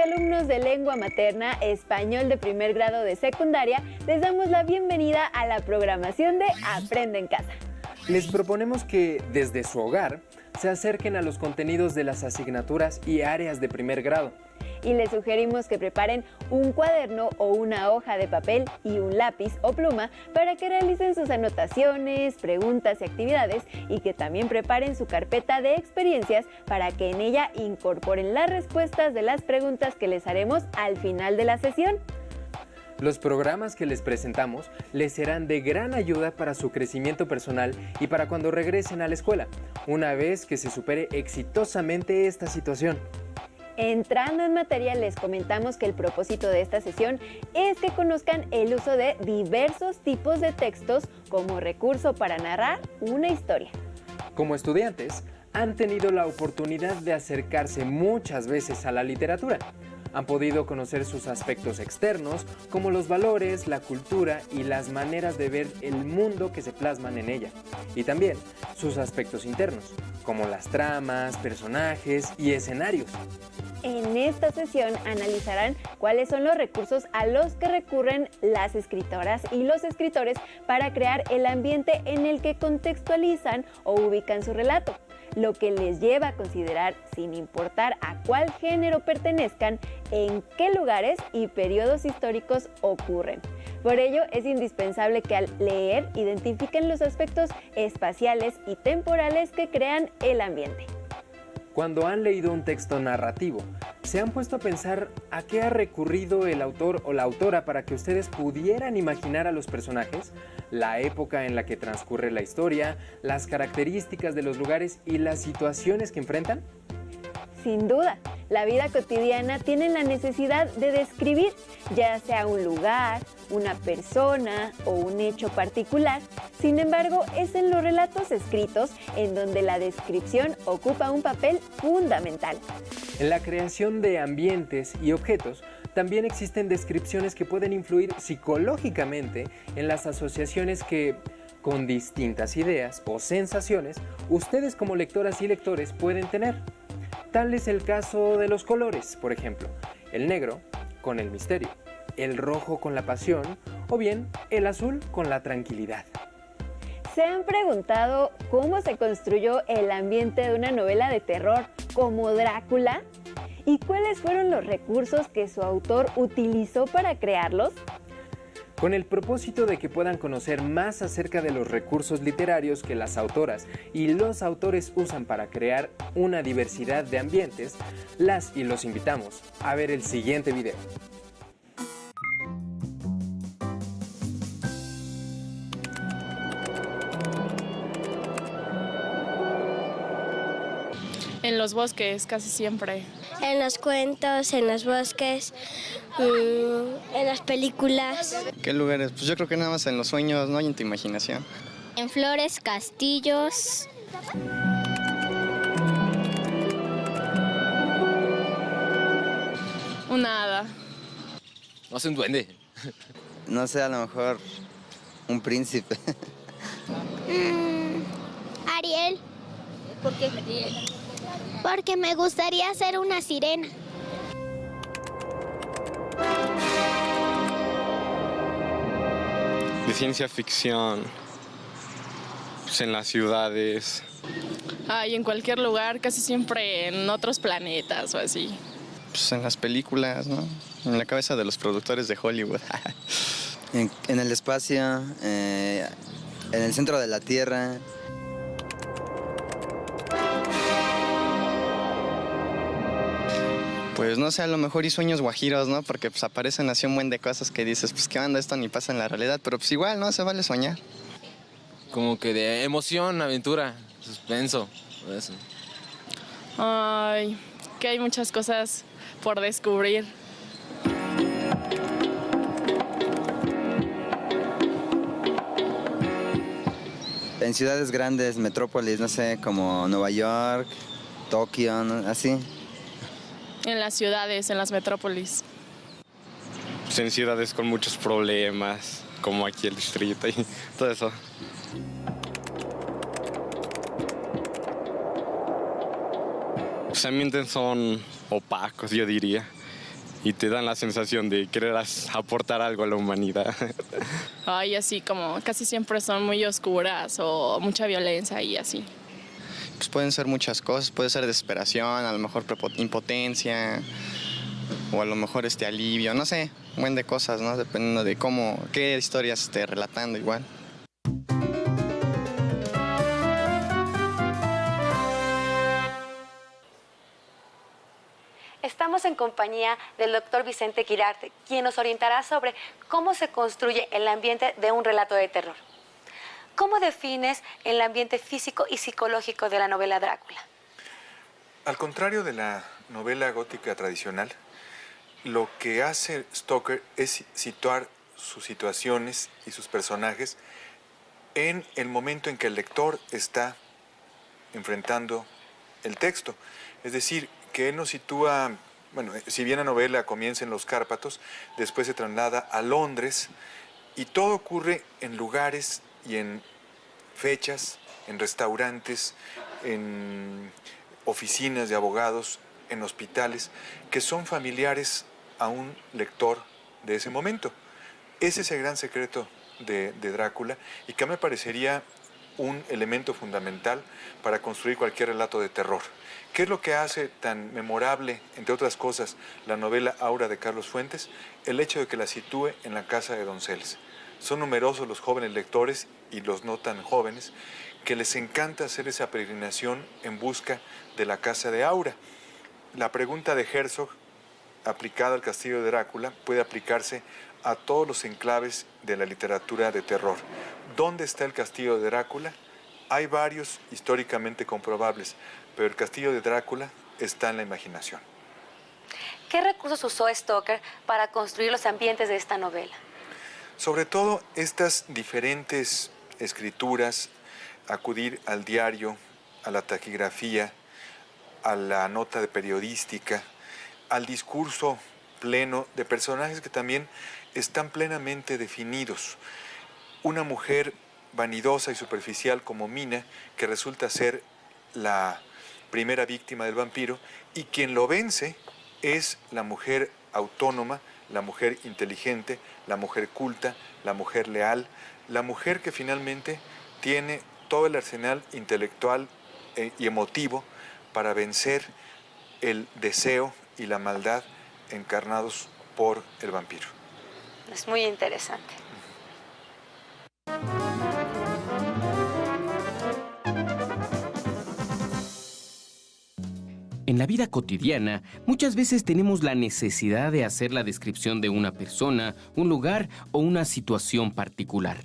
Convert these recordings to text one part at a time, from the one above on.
alumnos de lengua materna, español de primer grado de secundaria, les damos la bienvenida a la programación de Aprende en Casa. Les proponemos que, desde su hogar, se acerquen a los contenidos de las asignaturas y áreas de primer grado. Y les sugerimos que preparen un cuaderno o una hoja de papel y un lápiz o pluma para que realicen sus anotaciones, preguntas y actividades, y que también preparen su carpeta de experiencias para que en ella incorporen las respuestas de las preguntas que les haremos al final de la sesión. Los programas que les presentamos les serán de gran ayuda para su crecimiento personal y para cuando regresen a la escuela, una vez que se supere exitosamente esta situación. Entrando en materia, les comentamos que el propósito de esta sesión es que conozcan el uso de diversos tipos de textos como recurso para narrar una historia. Como estudiantes, han tenido la oportunidad de acercarse muchas veces a la literatura. Han podido conocer sus aspectos externos, como los valores, la cultura y las maneras de ver el mundo que se plasman en ella. Y también sus aspectos internos, como las tramas, personajes y escenarios. En esta sesión analizarán cuáles son los recursos a los que recurren las escritoras y los escritores para crear el ambiente en el que contextualizan o ubican su relato, lo que les lleva a considerar, sin importar a cuál género pertenezcan, en qué lugares y periodos históricos ocurren. Por ello, es indispensable que al leer identifiquen los aspectos espaciales y temporales que crean el ambiente. Cuando han leído un texto narrativo, ¿se han puesto a pensar a qué ha recurrido el autor o la autora para que ustedes pudieran imaginar a los personajes, la época en la que transcurre la historia, las características de los lugares y las situaciones que enfrentan? Sin duda, la vida cotidiana tiene la necesidad de describir, ya sea un lugar, una persona o un hecho particular. Sin embargo, es en los relatos escritos en donde la descripción ocupa un papel fundamental. En la creación de ambientes y objetos, también existen descripciones que pueden influir psicológicamente en las asociaciones que, con distintas ideas o sensaciones, ustedes como lectoras y lectores pueden tener. Tal es el caso de los colores, por ejemplo, el negro con el misterio, el rojo con la pasión o bien el azul con la tranquilidad. ¿Se han preguntado cómo se construyó el ambiente de una novela de terror como Drácula? ¿Y cuáles fueron los recursos que su autor utilizó para crearlos? Con el propósito de que puedan conocer más acerca de los recursos literarios que las autoras y los autores usan para crear una diversidad de ambientes, las y los invitamos a ver el siguiente video. En los bosques, casi siempre. En los cuentos, en los bosques, en las películas. ¿Qué lugares? Pues yo creo que nada más en los sueños, ¿no? Y en tu imaginación. En flores, castillos. Una hada. No sé, un duende. No sé, a lo mejor un príncipe. Ariel. ¿Por qué Ariel? Porque me gustaría ser una sirena. De ciencia ficción, pues en las ciudades. Y en cualquier lugar, casi siempre en otros planetas o así. Pues en las películas, ¿no? En la cabeza de los productores de Hollywood. En el espacio, en el centro de la Tierra. Pues no sé, a lo mejor y sueños guajiros, ¿no? Porque pues aparecen así un buen de cosas que dices, pues qué onda, esto ni pasa en la realidad, pero pues igual, ¿no? Se vale soñar. Como que de emoción, aventura, suspenso, eso. Ay, que hay muchas cosas por descubrir. En ciudades grandes, metrópolis, no sé, como Nueva York, Tokio, ¿no? Así. En las ciudades, en las metrópolis. Pues en ciudades con muchos problemas, como aquí el distrito y todo eso. Los ambientes son opacos, yo diría. y te dan la sensación de querer aportar algo a la humanidad. Ay, así como casi siempre son muy oscuras o mucha violencia y así. Pues pueden ser muchas cosas, puede ser desesperación, a lo mejor impotencia, o a lo mejor alivio, no sé, un buen de cosas, ¿no? Dependiendo de qué historias esté relatando igual. Estamos en compañía del doctor Vicente Quirarte, quien nos orientará sobre cómo se construye el ambiente de un relato de terror. ¿Cómo defines el ambiente físico y psicológico de la novela Drácula? Al contrario de la novela gótica tradicional, lo que hace Stoker es situar sus situaciones y sus personajes en el momento en que el lector está enfrentando el texto. Es decir, que él nos sitúa, bueno, si bien la novela comienza en los Cárpatos, después se traslada a Londres y todo ocurre en lugares y en fechas, en restaurantes, en oficinas de abogados, en hospitales, que son familiares a un lector de ese momento. Ese es el gran secreto de Drácula y que me parecería un elemento fundamental para construir cualquier relato de terror. ¿Qué es lo que hace tan memorable, entre otras cosas, la novela Aura de Carlos Fuentes? El hecho de que la sitúe en la casa de Donceles. Son numerosos los jóvenes lectores y los no tan jóvenes que les encanta hacer esa peregrinación en busca de la casa de Aura. La pregunta de Herzog, aplicada al castillo de Drácula, puede aplicarse a todos los enclaves de la literatura de terror. ¿Dónde está el castillo de Drácula? Hay varios históricamente comprobables, pero el castillo de Drácula está en la imaginación. ¿Qué recursos usó Stoker para construir los ambientes de esta novela? Sobre todo estas diferentes escrituras, acudir al diario, a la taquigrafía, a la nota de periodística, al discurso pleno de personajes que también están plenamente definidos. Una mujer vanidosa y superficial como Mina, que resulta ser la primera víctima del vampiro, y quien lo vence es la mujer autónoma, la mujer inteligente, la mujer culta, la mujer leal, la mujer que finalmente tiene todo el arsenal intelectual y emotivo para vencer el deseo y la maldad encarnados por el vampiro. Es muy interesante. En la vida cotidiana, muchas veces tenemos la necesidad de hacer la descripción de una persona, un lugar o una situación particular.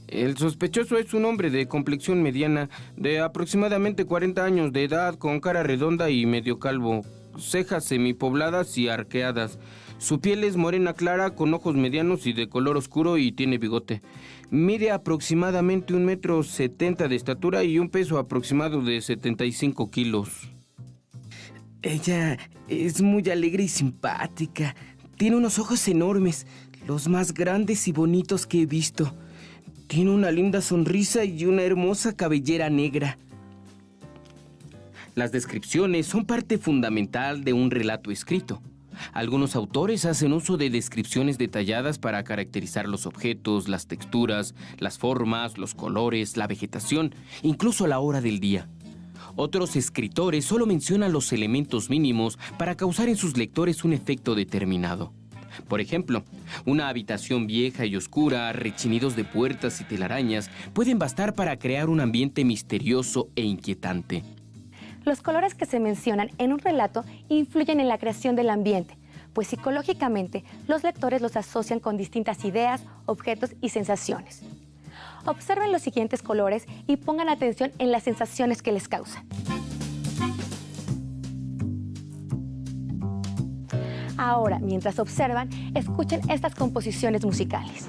El sospechoso es un hombre de complexión mediana, de aproximadamente 40 años de edad, con cara redonda y medio calvo, cejas semipobladas y arqueadas. Su piel es morena clara, con ojos medianos y de color oscuro, y tiene bigote. Mide aproximadamente 1,70 m de estatura y un peso aproximado de 75 kilos. Ella es muy alegre y simpática. Tiene unos ojos enormes, los más grandes y bonitos que he visto. Tiene una linda sonrisa y una hermosa cabellera negra. Las descripciones son parte fundamental de un relato escrito. Algunos autores hacen uso de descripciones detalladas para caracterizar los objetos, las texturas, las formas, los colores, la vegetación, incluso la hora del día. Otros escritores solo mencionan los elementos mínimos para causar en sus lectores un efecto determinado. Por ejemplo, una habitación vieja y oscura, rechinidos de puertas y telarañas pueden bastar para crear un ambiente misterioso e inquietante. Los colores que se mencionan en un relato influyen en la creación del ambiente, pues psicológicamente los lectores los asocian con distintas ideas, objetos y sensaciones. Observen los siguientes colores y pongan atención en las sensaciones que les causan. Ahora, mientras observan, escuchen estas composiciones musicales.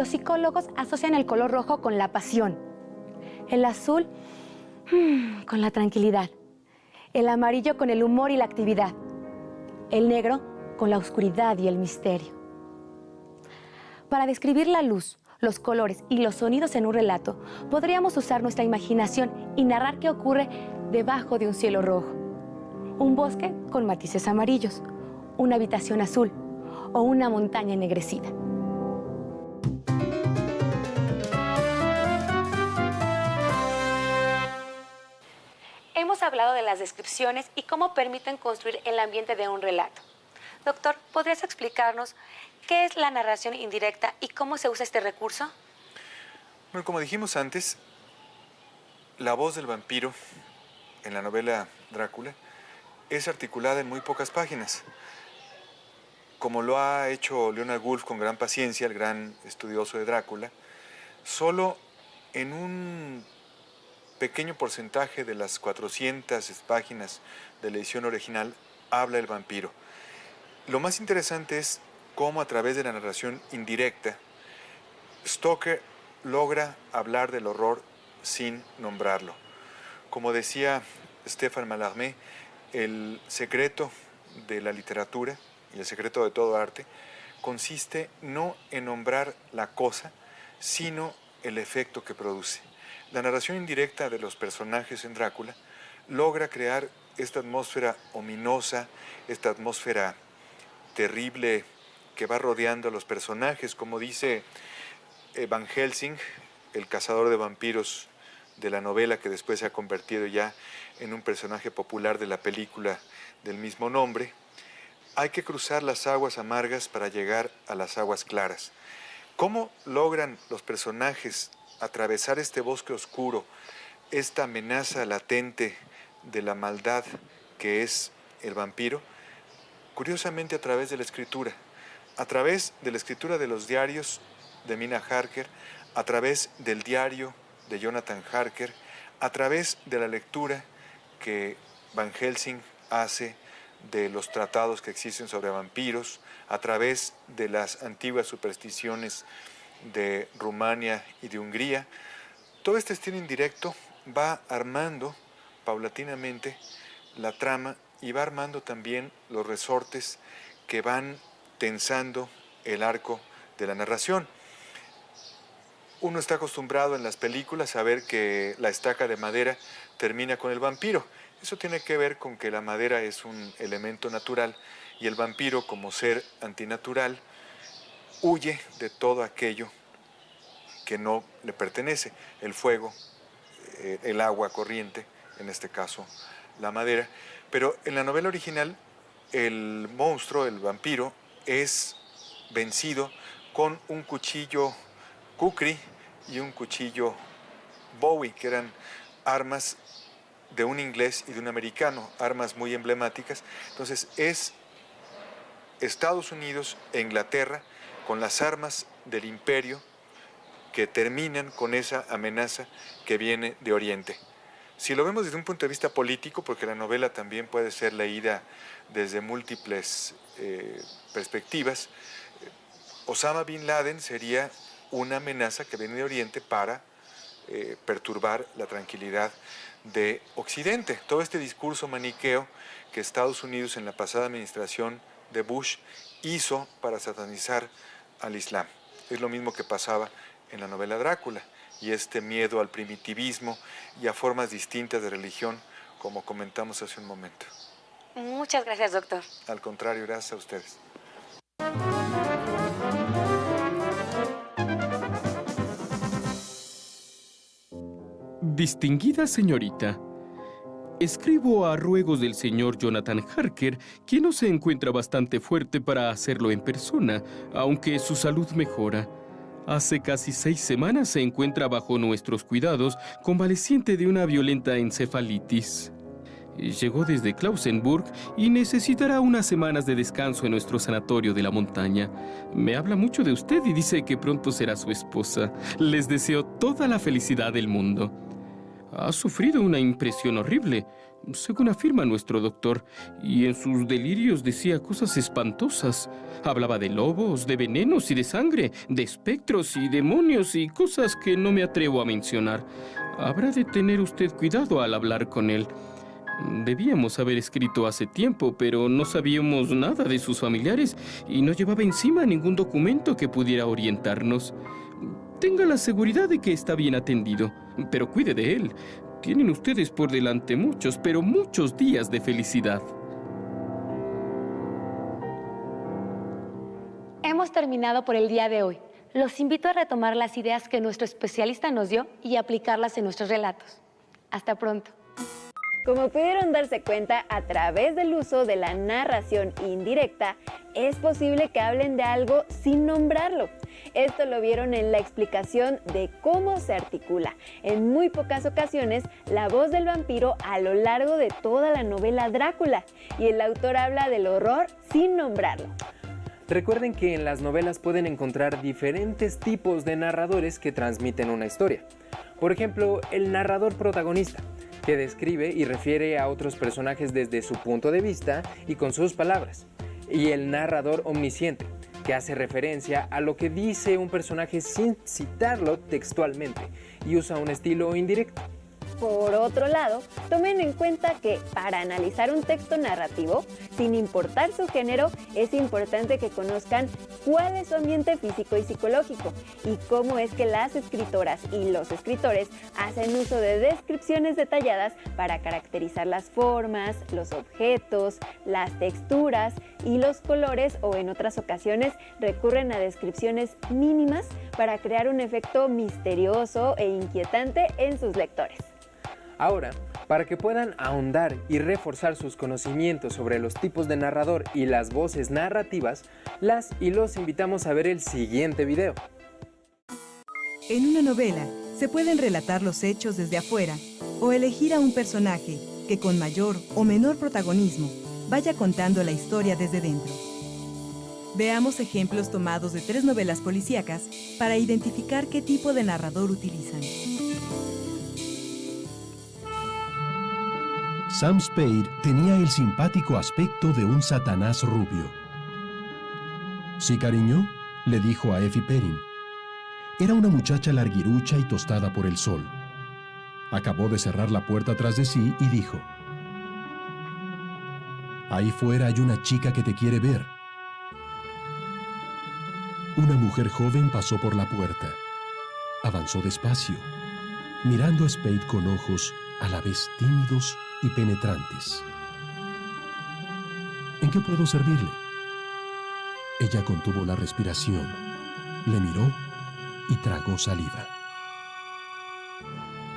Los psicólogos asocian el color rojo con la pasión, el azul con la tranquilidad, el amarillo con el humor y la actividad, el negro con la oscuridad y el misterio. Para describir la luz, los colores y los sonidos en un relato, podríamos usar nuestra imaginación y narrar qué ocurre debajo de un cielo rojo. Un bosque con matices amarillos, una habitación azul o una montaña ennegrecida. Hemos hablado de las descripciones y cómo permiten construir el ambiente de un relato. Doctor, ¿podrías explicarnos qué es la narración indirecta y cómo se usa este recurso? Bueno, como dijimos antes, la voz del vampiro en la novela Drácula es articulada en muy pocas páginas. Como lo ha hecho Leonard Woolf con gran paciencia, el gran estudioso de Drácula, solo en un pequeño porcentaje de las 400 páginas de la edición original habla el vampiro. Lo más interesante es cómo a través de la narración indirecta, Stoker logra hablar del horror sin nombrarlo. Como decía Stéphane Mallarmé, el secreto de la literatura y el secreto de todo arte consiste no en nombrar la cosa, sino el efecto que produce. La narración indirecta de los personajes en Drácula logra crear esta atmósfera ominosa, esta atmósfera terrible que va rodeando a los personajes, como dice Van Helsing, el cazador de vampiros de la novela que después se ha convertido ya en un personaje popular de la película del mismo nombre. Hay que cruzar las aguas amargas para llegar a las aguas claras. ¿Cómo logran los personajes atravesar este bosque oscuro, esta amenaza latente de la maldad que es el vampiro? Curiosamente a través de la escritura de los diarios de Mina Harker, a través del diario de Jonathan Harker, a través de la lectura que Van Helsing hace de los tratados que existen sobre vampiros, a través de las antiguas supersticiones de Rumania y de Hungría. Todo este estilo indirecto va armando paulatinamente la trama y va armando también los resortes que van tensando el arco de la narración. Uno está acostumbrado en las películas a ver que la estaca de madera termina con el vampiro. Eso tiene que ver con que la madera es un elemento natural y el vampiro, como ser antinatural, huye de todo aquello que no le pertenece, el fuego, el agua corriente, en este caso la madera. Pero en la novela original, el monstruo, el vampiro, es vencido con un cuchillo kukri y un cuchillo bowie, que eran armas de un inglés y de un americano, armas muy emblemáticas. Entonces es Estados Unidos e Inglaterra con las armas del imperio que terminan con esa amenaza que viene de Oriente. Si lo vemos desde un punto de vista político, porque la novela también puede ser leída desde múltiples perspectivas, Osama Bin Laden sería una amenaza que viene de Oriente para perturbar la tranquilidad de Occidente. Todo este discurso maniqueo que Estados Unidos en la pasada administración de Bush hizo para satanizar al Islam. Es lo mismo que pasaba en la novela Drácula, y este miedo al primitivismo y a formas distintas de religión, como comentamos hace un momento. Muchas gracias, doctor. Al contrario, gracias a ustedes. Distinguida señorita, escribo a ruegos del señor Jonathan Harker, quien no se encuentra bastante fuerte para hacerlo en persona, aunque su salud mejora. Hace casi 6 semanas se encuentra bajo nuestros cuidados, convaleciente de una violenta encefalitis. Llegó desde Klausenburg y necesitará unas semanas de descanso en nuestro sanatorio de la montaña. Me habla mucho de usted y dice que pronto será su esposa. Les deseo toda la felicidad del mundo. Ha sufrido una impresión horrible. según afirma nuestro doctor, y en sus delirios decía cosas espantosas. Hablaba de lobos, de venenos y de sangre, de espectros y demonios y cosas que no me atrevo a mencionar. Habrá de tener usted cuidado al hablar con él. Debíamos haber escrito hace tiempo, pero no sabíamos nada de sus familiares y no llevaba encima ningún documento que pudiera orientarnos. Tenga la seguridad de que está bien atendido, pero cuide de él. Tienen ustedes por delante muchos, pero muchos días de felicidad. Hemos terminado por el día de hoy. Los invito a retomar las ideas que nuestro especialista nos dio y aplicarlas en nuestros relatos. Hasta pronto. Como pudieron darse cuenta, a través del uso de la narración indirecta, es posible que hablen de algo sin nombrarlo. Esto lo vieron en la explicación de cómo se articula, en muy pocas ocasiones, la voz del vampiro a lo largo de toda la novela Drácula, y el autor habla del horror sin nombrarlo. Recuerden que en las novelas pueden encontrar diferentes tipos de narradores que transmiten una historia. Por ejemplo, el narrador protagonista, que describe y refiere a otros personajes desde su punto de vista y con sus palabras. Y el narrador omnisciente, que hace referencia a lo que dice un personaje sin citarlo textualmente y usa un estilo indirecto. Por otro lado, tomen en cuenta que para analizar un texto narrativo, sin importar su género, es importante que conozcan cuál es su ambiente físico y psicológico y cómo es que las escritoras y los escritores hacen uso de descripciones detalladas para caracterizar las formas, los objetos, las texturas y los colores, o en otras ocasiones recurren a descripciones mínimas para crear un efecto misterioso e inquietante en sus lectores. Ahora, para que puedan ahondar y reforzar sus conocimientos sobre los tipos de narrador y las voces narrativas, las y los invitamos a ver el siguiente video. En una novela, se pueden relatar los hechos desde afuera o elegir a un personaje que con mayor o menor protagonismo vaya contando la historia desde dentro. Veamos ejemplos tomados de 3 novelas policíacas para identificar qué tipo de narrador utilizan. Sam Spade tenía el simpático aspecto de un Satanás rubio. «Sí, cariño», le dijo a Effie Perrin. Era una muchacha larguirucha y tostada por el sol. Acabó de cerrar la puerta tras de sí y dijo: «Ahí fuera hay una chica que te quiere ver». Una mujer joven pasó por la puerta. Avanzó despacio, mirando a Spade con ojos a la vez tímidos y penetrantes. «¿En qué puedo servirle?». Ella contuvo la respiración, le miró y tragó saliva.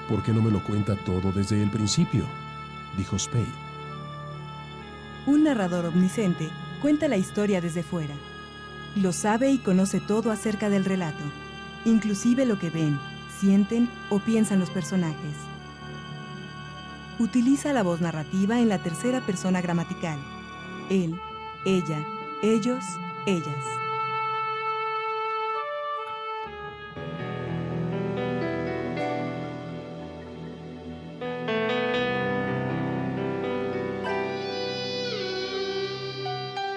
«¿Por qué no me lo cuenta todo desde el principio?», dijo Spade. Un narrador omnisciente cuenta la historia desde fuera. Lo sabe y conoce todo acerca del relato, inclusive lo que ven, sienten o piensan los personajes. Utiliza la voz narrativa en la tercera persona gramatical: él, ella, ellos, ellas.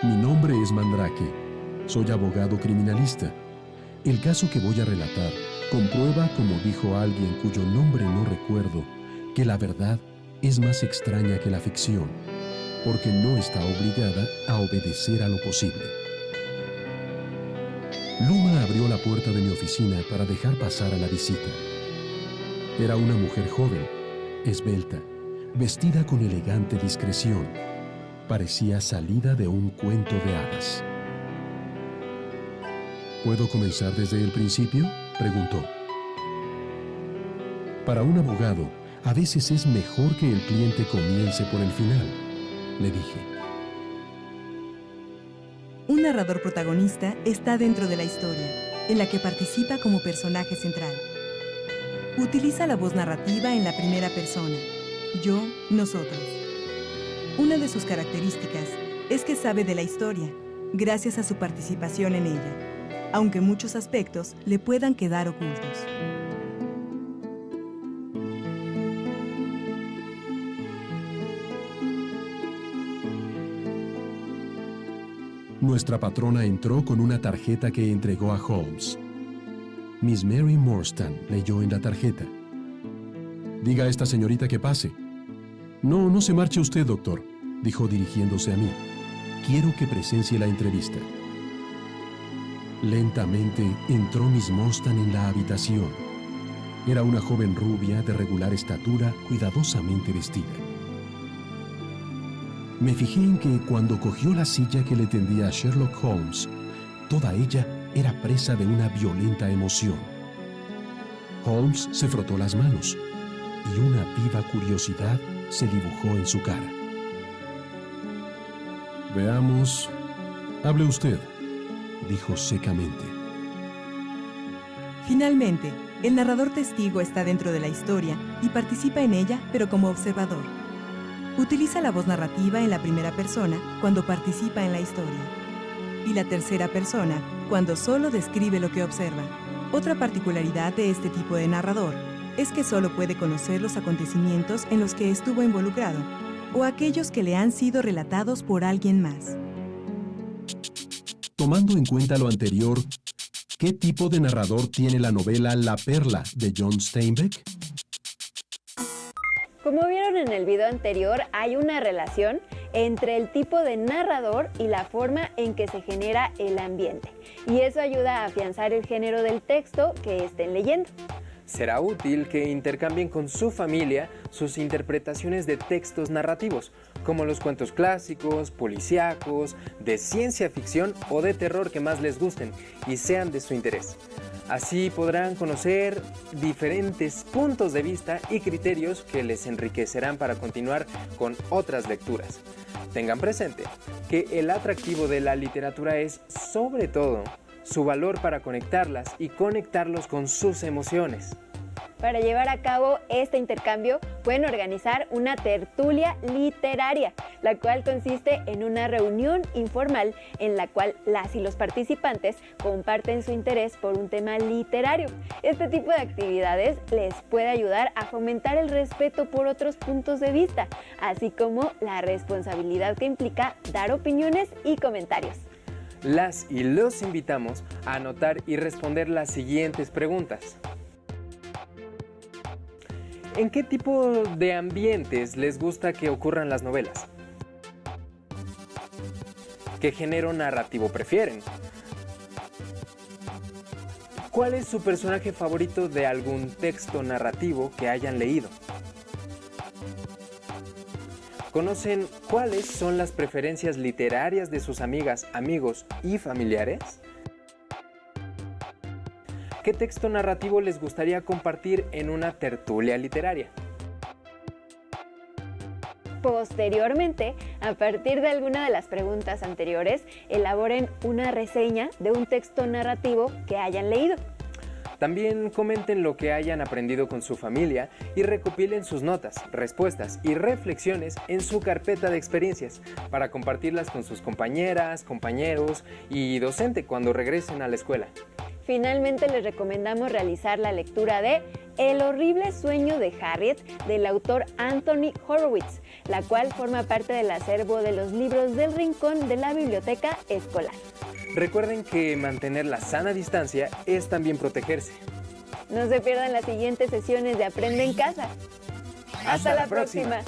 Mi nombre es Mandrake. Soy abogado criminalista. El caso que voy a relatar comprueba, como dijo alguien cuyo nombre no recuerdo, que la verdad es más extraña que la ficción, porque no está obligada a obedecer a lo posible. Luma abrió la puerta de mi oficina para dejar pasar a la visita. Era una mujer joven, esbelta, vestida con elegante discreción. Parecía salida de un cuento de hadas. ¿Puedo comenzar desde el principio?, preguntó. Para un abogado, a veces es mejor que el cliente comience por el final, le dije. Un narrador protagonista está dentro de la historia, en la que participa como personaje central. Utiliza la voz narrativa en la primera persona: yo, nosotros. Una de sus características es que sabe de la historia, gracias a su participación en ella, aunque muchos aspectos le puedan quedar ocultos. Nuestra patrona entró con una tarjeta que entregó a Holmes. Miss Mary Morstan leyó en la tarjeta: «Diga a esta señorita que pase». «No, no se marche usted, doctor», dijo dirigiéndose a mí. «Quiero que presencie la entrevista». Lentamente entró Miss Morstan en la habitación. Era una joven rubia de regular estatura, cuidadosamente vestida. Me fijé en que cuando cogió la silla que le tendía a Sherlock Holmes, toda ella era presa de una violenta emoción. Holmes se frotó las manos y una viva curiosidad se dibujó en su cara. «Veamos. Hable usted», dijo secamente. Finalmente, el narrador testigo está dentro de la historia y participa en ella, pero como observador. Utiliza la voz narrativa en la primera persona cuando participa en la historia, y la tercera persona cuando solo describe lo que observa. Otra particularidad de este tipo de narrador es que solo puede conocer los acontecimientos en los que estuvo involucrado o aquellos que le han sido relatados por alguien más. Tomando en cuenta lo anterior, ¿qué tipo de narrador tiene la novela La Perla de John Steinbeck? Como vieron en el video anterior, hay una relación entre el tipo de narrador y la forma en que se genera el ambiente, y eso ayuda a afianzar el género del texto que estén leyendo. Será útil que intercambien con su familia sus interpretaciones de textos narrativos, como los cuentos clásicos, policíacos, de ciencia ficción o de terror que más les gusten y sean de su interés. Así podrán conocer diferentes puntos de vista y criterios que les enriquecerán para continuar con otras lecturas. Tengan presente que el atractivo de la literatura es, sobre todo, su valor para conectarlas y conectarlos con sus emociones. Para llevar a cabo este intercambio, pueden organizar una tertulia literaria, la cual consiste en una reunión informal en la cual las y los participantes comparten su interés por un tema literario. Este tipo de actividades les puede ayudar a fomentar el respeto por otros puntos de vista, así como la responsabilidad que implica dar opiniones y comentarios. Las y los invitamos a anotar y responder las siguientes preguntas. ¿En qué tipo de ambientes les gusta que ocurran las novelas? ¿Qué género narrativo prefieren? ¿Cuál es su personaje favorito de algún texto narrativo que hayan leído? ¿Conocen cuáles son las preferencias literarias de sus amigas, amigos y familiares? ¿Qué texto narrativo les gustaría compartir en una tertulia literaria? Posteriormente, a partir de alguna de las preguntas anteriores, elaboren una reseña de un texto narrativo que hayan leído. También comenten lo que hayan aprendido con su familia y recopilen sus notas, respuestas y reflexiones en su carpeta de experiencias para compartirlas con sus compañeras, compañeros y docente cuando regresen a la escuela. Finalmente, les recomendamos realizar la lectura de El horrible sueño de Harriet, del autor Anthony Horowitz, la cual forma parte del acervo de los libros del rincón de la biblioteca escolar. Recuerden que mantener la sana distancia es también protegerse. No se pierdan las siguientes sesiones de Aprende en Casa. ¡Hasta la próxima!